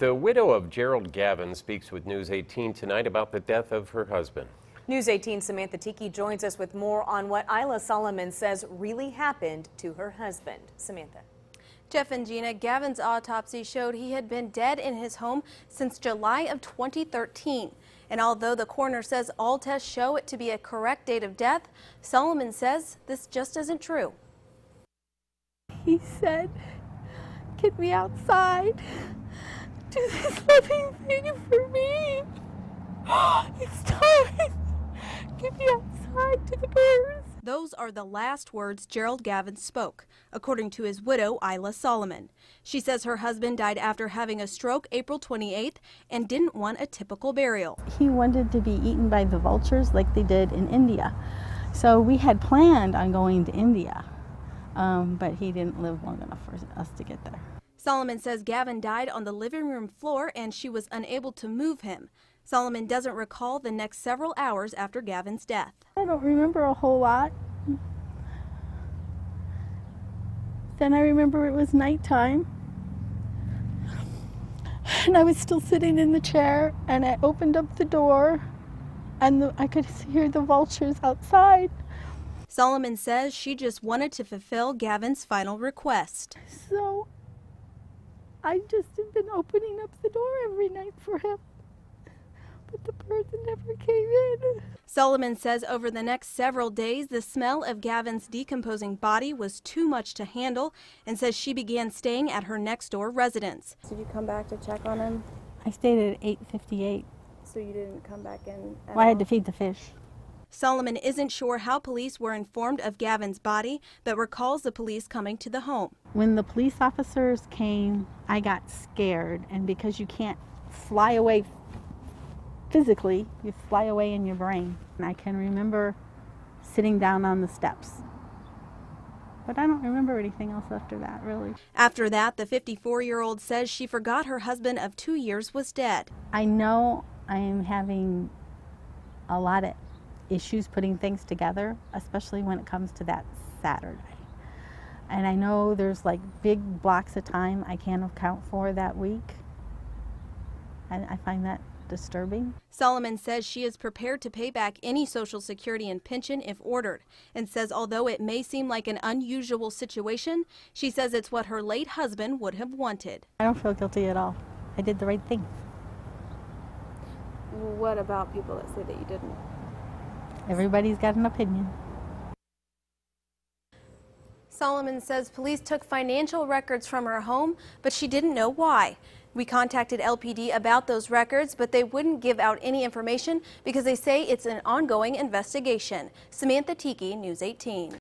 The widow of Gerald Gavan speaks with News 18 tonight about the death of her husband. News 18's Samantha Thieke joins us with more on what Ila Solomon says really happened to her husband. Samantha. Jeff and Gina, Gavan's autopsy showed he had been dead in his home since July of 2013. And although the coroner says all tests show it to be a correct date of death, Solomon says this just isn't true. He said, "Get me outside. Do this loving thing for me. It's time. Get me outside to the birds." Those are the last words Gerald Gavan spoke, according to his widow, Ila Solomon. She says her husband died after having a stroke April 28th and didn't want a typical burial. He wanted to be eaten by the vultures like they did in India. So we had planned on going to India, but he didn't live long enough for us to get there. Solomon says Gavan died on the living room floor and she was unable to move him. Solomon doesn't recall the next several hours after Gavan's death. I don't remember a whole lot. Then I remember it was nighttime. And I was still sitting in the chair and I opened up the door and I could hear the vultures outside. Solomon says she just wanted to fulfill Gavan's final request. So I just have been opening up the door every night for him. But the birds never came in. Solomon says over the next several days, the smell of Gavan's decomposing body was too much to handle and says she began staying at her next door residence. Did you come back to check on him? I stayed at 8:58. So you didn't come back in at Well, I had all? to feed the fish. Solomon isn't sure how police were informed of Gavan's body, but recalls the police coming to the home. When the police officers came, I got scared, and because you can't fly away physically, you fly away in your brain. And I can remember sitting down on the steps. But I don't remember anything else after that, really. After that, the 54-year-old says she forgot her husband of 2 years was dead. I know I am having a lot of issues putting things together, especially when it comes to that Saturday. And I know there's like big blocks of time I can't account for that week. And I find that disturbing. Solomon says she is prepared to pay back any Social Security and pension if ordered, and says although it may seem like an unusual situation, she says it's what her late husband would have wanted. I don't feel guilty at all. I did the right thing. What about people that say that you didn't? Everybody's got an opinion. Solomon says police took financial records from her home, but she didn't know why. We contacted LPD about those records, but they wouldn't give out any information because they say it's an ongoing investigation. Samantha Thieke, News 18.